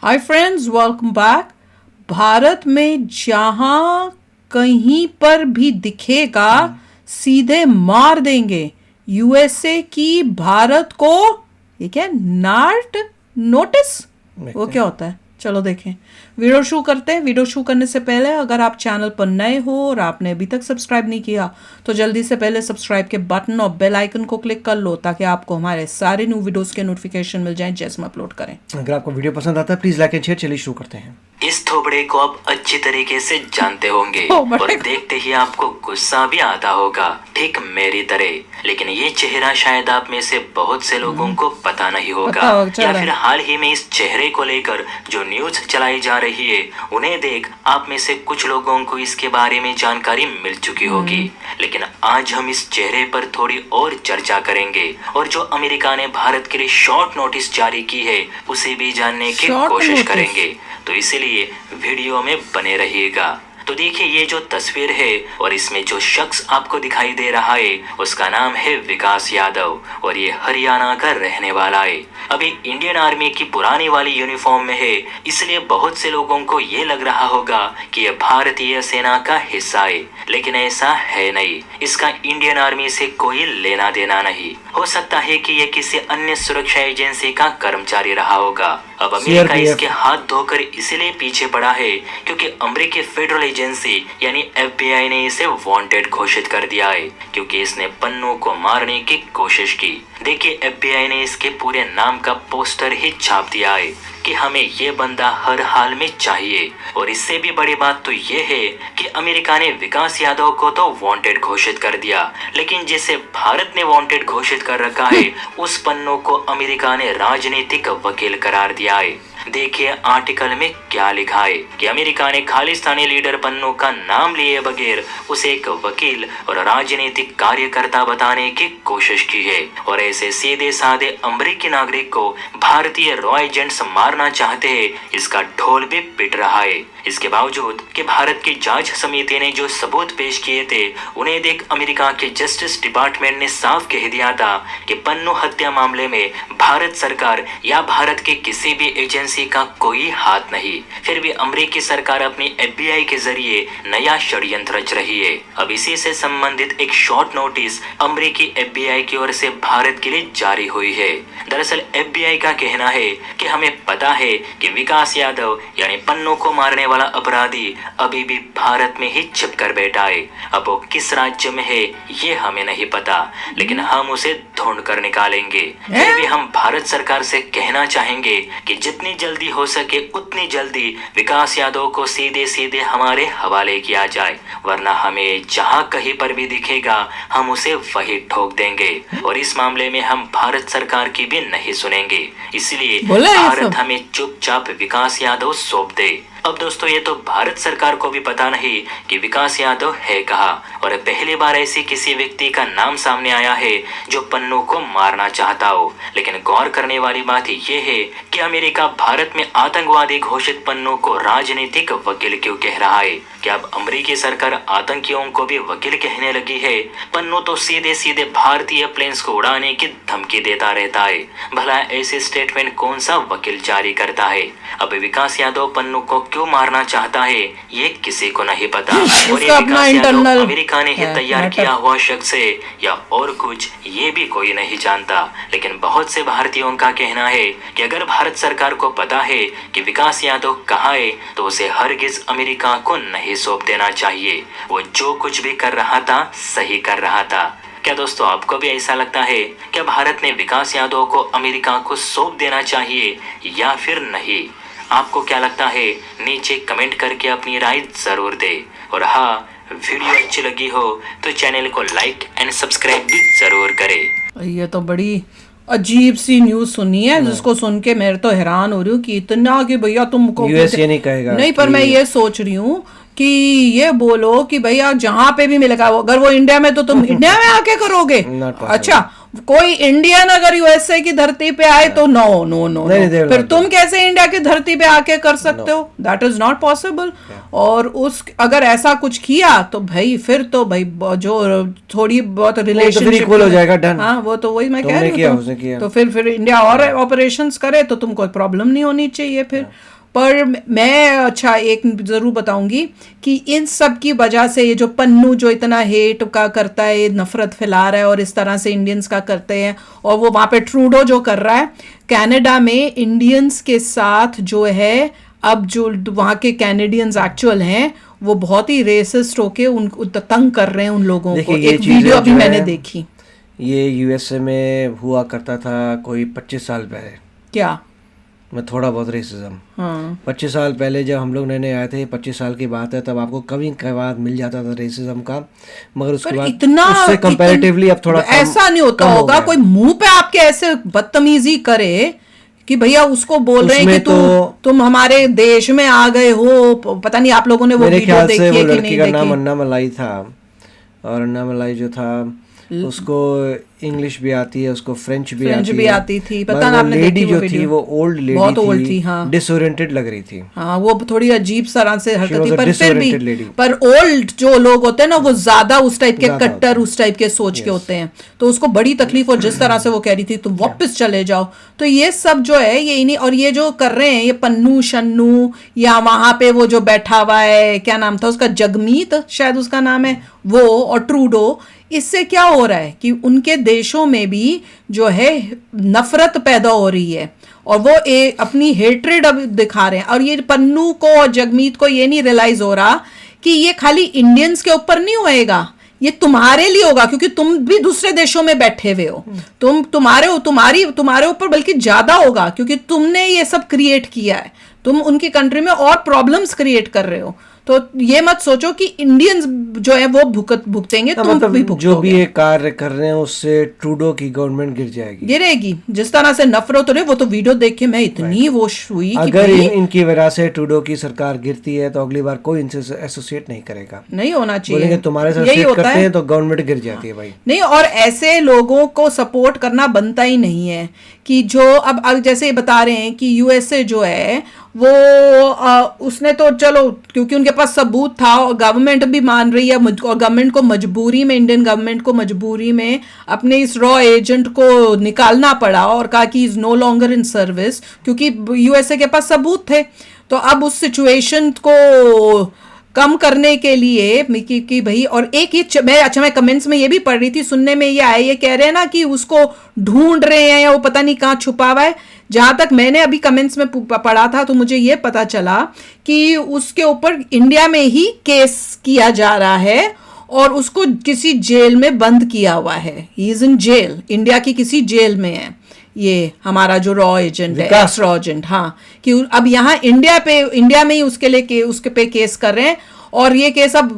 Hi friends, welcome back. Bharat में जहां कहीं पर भी दिखेगा सीधे मार देंगे। यूएसए की भारत को ये क्या नार्ट नोटिस, वो क्या होता है? चलो देखें, वीडियो शुरू करते हैं। वीडियो शुरू करने से पहले अगर आप चैनल पर नए हो और आपने अभी तक सब्सक्राइब नहीं किया तो जल्दी से पहले सब्सक्राइब के बटन और बेल आइकन को क्लिक कर लो ताकि आपको हमारे सारे न्यू वीडियोस के नोटिफिकेशन मिल जाएं जैसे हम अपलोड करें। अगर आपको वीडियो पसंद आता है प्लीज लाइक एंड शेयर। चलिए शुरू करते हैं। इस थोबड़े को आप अच्छी तरीके से जानते होंगे और देखते ही आपको गुस्सा भी आता होगा, ठीक मेरी तरह। लेकिन ये चेहरा शायद आप में से बहुत से लोगों को पता नहीं होगा, या फिर हाल ही में इस चेहरे को लेकर जो न्यूज चलाई जा रही है उन्हें देख आप में से कुछ लोगों को इसके बारे में जानकारी मिल चुकी होगी। लेकिन आज हम इस चेहरे पर थोड़ी और चर्चा करेंगे और जो अमेरिका ने भारत के लिए शॉर्ट नोटिस जारी की है उसे भी जानने की कोशिश करेंगे। तो इसीलिए वीडियो में बने रहिएगा। तो देखिए, ये जो तस्वीर है और इसमें जो शख्स आपको दिखाई दे रहा है उसका नाम है विकास यादव और ये हरियाणा का रहने वाला है। अभी इंडियन आर्मी की पुरानी वाली यूनिफॉर्म में है, इसलिए बहुत से लोगों को ये लग रहा होगा कि ये भारतीय सेना का हिस्सा है, लेकिन ऐसा है नहीं। इसका इंडियन आर्मी से कोई लेना देना नहीं। हो सकता है कि ये किसी अन्य सुरक्षा एजेंसी का कर्मचारी रहा होगा। अब अमेरिका इसके हाथ धोकर इसलिए पीछे पड़ा है क्योंकि अमेरिकी फेडरल एजेंसी यानी FBI ने इसे वांटेड घोषित कर दिया है क्योंकि इसने पन्नू को मारने की कोशिश की। देखिए, FBI ने इसके पूरे नाम का पोस्टर ही छाप दिया है कि हमें ये बंदा हर हाल में चाहिए। और इससे भी बड़ी बात तो ये है कि अमेरिका ने विकास यादव को तो वांटेड घोषित कर दिया, लेकिन जिसे भारत ने वांटेड घोषित कर रखा है उस पन्नू को अमेरिका ने राजनीतिक वकील करार दिया है। देखिए आर्टिकल में क्या लिखा है कि अमेरिका ने खालिस्तानी लीडर पन्नू का नाम लिए बगैर उसे एक वकील और राजनीतिक कार्यकर्ता बताने की कोशिश की है और ऐसे सीधे साधे अमेरिकी नागरिक को भारतीय रॉ एजेंट्स मारना चाहते हैं, इसका ढोल भी पिट रहा है। इसके बावजूद कि भारत की जांच समिति ने जो सबूत पेश किए थे उन्हें देख अमेरिका के जस्टिस डिपार्टमेंट ने साफ कह दिया था कि पन्नू हत्या मामले में भारत सरकार या भारत के किसी भी एजेंसी का कोई हाथ नहीं। फिर भी अमेरिकी सरकार अपनी FBI के जरिए नया षड्यंत्र रच रही है। अब इसी से संबंधित एक शॉर्ट नोटिस अमेरिकी FBI की ओर से भारत के लिए जारी हुई है। दरअसल FBI का कहना है कि हमें पता है कि विकास यादव यानी पन्नू को मारने वाला अपराधी अभी भी भारत में ही छिप कर बैठा है। अब वो किस राज्य में है ये हमें नहीं पता, लेकिन हम उसे ढूंढ कर निकालेंगे। फिर भी हम भारत सरकार से कहना चाहेंगे कि जितनी जल्दी हो सके उतनी जल्दी विकास यादव को सीधे सीधे हमारे हवाले किया जाए, वरना हमें जहां कहीं पर भी दिखेगा हम उसे वही ठोक देंगे और इस मामले में हम भारत सरकार की भी नहीं सुनेंगे। इसलिए भारत हमें चुपचाप विकास यादव सौंप दे। अब दोस्तों, ये तो भारत सरकार को भी पता नहीं कि विकास यादव है कहाँ और पहली बार ऐसी किसी व्यक्ति का नाम सामने आया है जो पन्नू को मारना चाहता हो। लेकिन गौर करने वाली बात ये है कि अमेरिका भारत में आतंकवादी घोषित पन्नू को राजनीतिक वकील क्यों कह रहा है? क्या अब अमेरिकी सरकार आतंकियों को भी वकील कहने लगी है? पन्नू तो सीधे सीधे भारतीय प्लेन्स को उड़ाने की धमकी देता रहता है, भला ऐसे स्टेटमेंट कौन सा वकील जारी करता है? अब विकास यादव पन्नू को क्यों मारना चाहता है ये किसी को नहीं पता और ये विकास यादव अमेरिका ने ही तैयार किया हुआ शख्स है या और कुछ ये भी कोई नहीं जानता। लेकिन बहुत से भारतीयों का कहना है कि अगर भारत सरकार को पता है कि विकास यादव कहाँ है तो उसे हरगिज अमेरिका को नहीं सौंप देना चाहिए। वो जो कुछ भी कर रहा था सही कर रहा था। क्या दोस्तों, आपको भी ऐसा लगता है? क्या भारत ने विकास यादव को अमेरिका को सौंप देना चाहिए या फिर नहीं? आपको क्या लगता है? नीचे कमेंट करके अपनी राय जरूर दे। और हाँ, वीडियो अच्छी लगी हो तो चैनल को लाइक एंड सब्सक्राइब भी जरूर करें। ये तो बड़ी अजीब सी न्यूज सुनी है जिसको सुन के मैं तो हैरान हो रही हूँ कि इतना कि भैया तुमको USA नहीं कहेगा नहीं, पर मैं ये सोच रही हूँ कि ये बोलो कि भैया जहां पे भी मिलेगा, अगर वो इंडिया में तो तुम इंडिया में आके करोगे। अच्छा, कोई इंडियन अगर यूएसए की धरती पे आए तो नो नो नो, नहीं, they will फिर not तुम कैसे इंडिया की धरती पे आके कर सकते हो? That is not possible. और उस अगर ऐसा कुछ किया तो भाई फिर तो भाई जो थोड़ी बहुत रिलेशनशिप इक्वल हो जाएगा, डन। हाँ वो तो वही मैं कह तुमने रही किया, हूँ। उसने किया। तो फिर इंडिया और ऑपरेशंस करे तो तुमको प्रॉब्लम नहीं होनी चाहिए फिर। पर मैं अच्छा एक जरूर बताऊंगी कि इन सब की वजह से ये जो पन्नू जो इतना हेट का करता है, ये नफरत फैला रहा है और इस तरह से इंडियंस का करते हैं, और वो वहाँ पे ट्रूडो जो कर रहा है कनाडा में इंडियंस के साथ जो है, अब जो वहाँ के कैनेडियंस एक्चुअल हैं वो बहुत ही रेसिस्ट होके उनको तंग कर रहे हैं उन लोगों को। एक वीडियो अभी मैंने देखी। ये यूएसए में हुआ करता था कोई 25 साल पहले। क्या? मैं थोड़ा बहुत रेसिज्म, हाँ 25 साल पहले जब हम लोग नए नए आए थे, 25 साल की बात है, तब आपको कभी कभार मिल जाता था रेसिज्म का, मगर उसके बाद इतना उससे कंपैरेटिवली अब थोड़ा ऐसा नहीं होता होगा। कोई मुंह पे आपके ऐसे बदतमीजी करे कि भैया उसको बोल रहे हैं कि तुम हमारे देश में आ गए हो। पता नहीं आप लोगों ने वो वीडियो देखी है कि नहीं देखी? लड़की का नाम अन्ना मलाई था, और अन्ना मलाई जो था उसको इंग्लिश भी आती है, उसको फ्रेंच भी आती थी। पता ना आपने लेडी जो थी वो ओल्ड लेडी बहुत ओल्ड थी, हाँ डिसओरिएंटेड लग रही थी। हाँ वो थोड़ी अजीब तरह से हरकत थी, पर फिर भी lady. पर ओल्ड जो लोग होते हैं ना वो ज्यादा उस टाइप के कट्टर उस टाइप के सोच के होते हैं, तो उसको बड़ी तकलीफ। और जिस तरह से वो कह रही थी तुम वापस चले जाओ, तो ये सब जो है ये इन्हीं, और ये जो कर रहे हैं ये पन्नू शन्नू, या वहां पे वो जो बैठा हुआ है क्या नाम था उसका, जगमीत शायद उसका नाम है वो, और ट्रूडो, इससे क्या हो रहा है कि उनके देशों में भी जो है नफरत पैदा हो रही है और वो अपनी हेट्रेड अब दिखा रहे हैं। और ये पन्नू को और जगमीत को ये नहीं रियलाइज हो रहा कि ये खाली इंडियंस के ऊपर नहीं होएगा, ये तुम्हारे लिए होगा, क्योंकि तुम भी दूसरे देशों में बैठे हुए हो, तुम्हारे ऊपर बल्कि ज्यादा होगा, क्योंकि तुमने ये सब क्रिएट किया है, तुम उनकी कंट्री में और प्रॉब्लम्स क्रिएट कर रहे हो। तो ये मत सोचो कि इंडियंस जो है वो भुगतेंगे, तुम मतलब भी भुगतोगे। जो भी ये कार्य कर रहे हैं उससे ट्रूडो की गवर्नमेंट गिर जाएगी, गिरेगी। जिस तरह से नफरत हो रही, वो तो वीडियो देख के मैं इतनी वो हुई अगर इनकी वजह से ट्रूडो की सरकार गिरती है तो अगली बार कोई इनसे एसोसिएट नहीं करेगा, नहीं होना चाहिए। बोलेंगे तुम्हारे साथ एसोसिएट करते हैं तो गवर्नमेंट गिर जाती है भाई। नहीं, और ऐसे लोगों को सपोर्ट करना बनता ही नहीं है कि जो अब जैसे बता रहे हैं कि यूएसए जो है वो उसने तो चलो क्योंकि उनके पास सबूत था और गवर्नमेंट भी मान रही है, और गवर्नमेंट को मजबूरी में, इंडियन गवर्नमेंट को मजबूरी में अपने इस रॉ एजेंट को निकालना पड़ा और कहा कि is no longer in service, क्योंकि यूएसए के पास सबूत थे। तो अब उस सिचुएशन को कम करने के लिए कि भाई, और एक ये मैं कमेंट्स में ये भी पढ़ रही थी, सुनने में ये आया, ये कह रहे हैं ना कि उसको ढूंढ रहे हैं या वो पता नहीं कहाँ छुपा हुआ है। जहां तक मैंने अभी कमेंट्स में पढ़ा था तो मुझे ये पता चला कि उसके ऊपर इंडिया में ही केस किया जा रहा है और उसको किसी जेल में बंद किया हुआ है। He is in jail, India की किसी जेल में है ये हमारा जो रॉ एजेंट है, एक्स रॉ एजेंट। हाँ, कि अब यहाँ इंडिया में ही उसके पे केस कर रहे हैं। और ये केस अब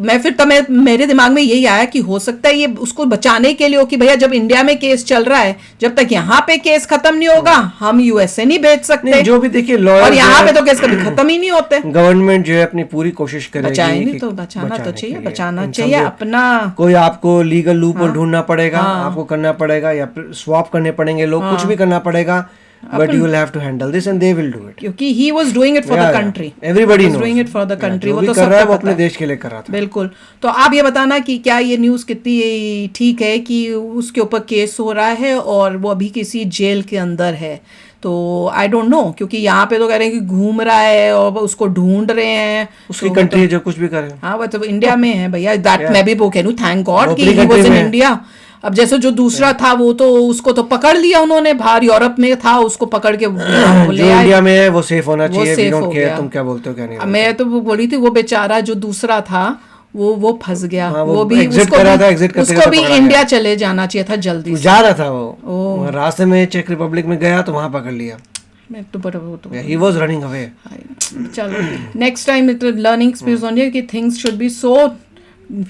मेरे दिमाग में यही आया कि हो सकता है ये उसको बचाने के लिए हो कि भैया जब इंडिया में केस चल रहा है, जब तक यहाँ पे केस खत्म नहीं होगा हम यूएसए नहीं भेज सकते। जो भी देखिए लॉयर, और यहाँ पे तो केस कभी खत्म ही नहीं होते। गवर्नमेंट जो है अपनी पूरी कोशिश करेगी, बचाएंगे तो बचाना चाहिए अपना। कोई आपको लीगल लूपहोल ढूंढना पड़ेगा, आपको करना पड़ेगा, या स्वैप करने पड़ेंगे लोग, कुछ भी करना पड़ेगा, but you will have to handle this and they will do it, क्योंकि he was doing it for the country, everybody knows doing it for the country, वो तो कर रहा है, वो अपने देश के लिए कर रहा था। बिल्कुल। तो आप ये बताना कि क्या ये न्यूज़ कितनी ठीक है कि उसके ऊपर केस हो रहा है और वो अभी किसी जेल के अंदर है। तो आई डोंट नो, क्योंकि यहाँ पे तो कह रहे हैं कि घूम रहा है और उसको ढूंढ रहे हैं, उसकी कंट्री है जो कुछ भी करे। हाँ वो तो इंडिया में है भैया, दैट मैं भी वो कह रूँ, थैंक गॉड कि he was in इंडिया। अब जैसे जो दूसरा था वो तो उसको तो पकड़ लिया उन्होंने, बाहर यूरोप में था, उसको पकड़ के जो इंडिया में है वो सेफ होना चाहिए, सेफ हो गया। तुम क्या बोलते हो क्या नहीं? मैं तो वो बोली थी वो बेचारा जो दूसरा था वो फंस गया। हाँ, वो भी उसको भी इंडिया चले जाना चाहिए था जल्दी से। जा रहा था वो रास्ते में चेक रिपब्लिक में गया तो वहां पकड़ लिया। He was running away. चलो नेक्स्ट टाइम लर्निंग एक्सपीरियंस होनी है कि things should be so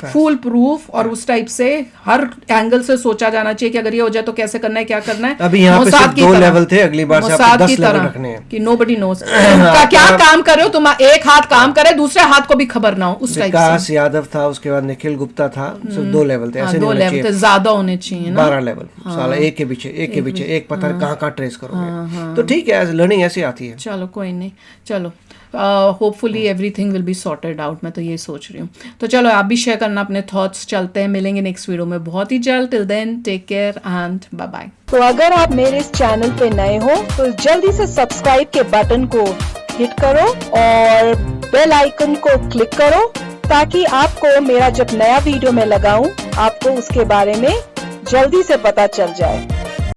foolproof और उस टाइप से हर एंगल से सोचा जाना चाहिए कि अगर ये हो जाए तो कैसे करना है, क्या करना है। अभी यहाँ पे सिर्फ 2 लेवल थे, अगली बार से आपको 10 लेवल रखने हैं कि नोबडी नोस क्या काम कर रहे हो तुम, एक हाथ काम करे दूसरे हाथ को भी खबर ना हो उस टाइप से। विकास यादव था, उसके बाद निखिल गुप्ता था, सिर्फ 2 लेवल थे, ऐसे 2 लेवल थे, ज्यादा होने चाहिए ना, 12 लेवल। साला एक के पीछे एक पत्थर कहाँ ट्रेस करोगे। तो ठीक है, लर्निंग ऐसी आती है। चलो कोई नहीं, चलो hopefully everything will be sorted out, मैं तो ये सोच रही हूँ। तो चलो आप भी शेयर करना अपने थॉट्स, चलते हैं, मिलेंगे नेक्स्ट वीडियो में बहुत ही जल्द। Till then take care and bye bye. तो अगर आप मेरे इस चैनल पे नए हो तो जल्दी से सब्सक्राइब के बटन को हिट करो और बेल आइकन को क्लिक करो ताकि आपको मेरा जब नया वीडियो मैं लगाऊं आपको उसके बारे में जल्दी से पता चल जाए।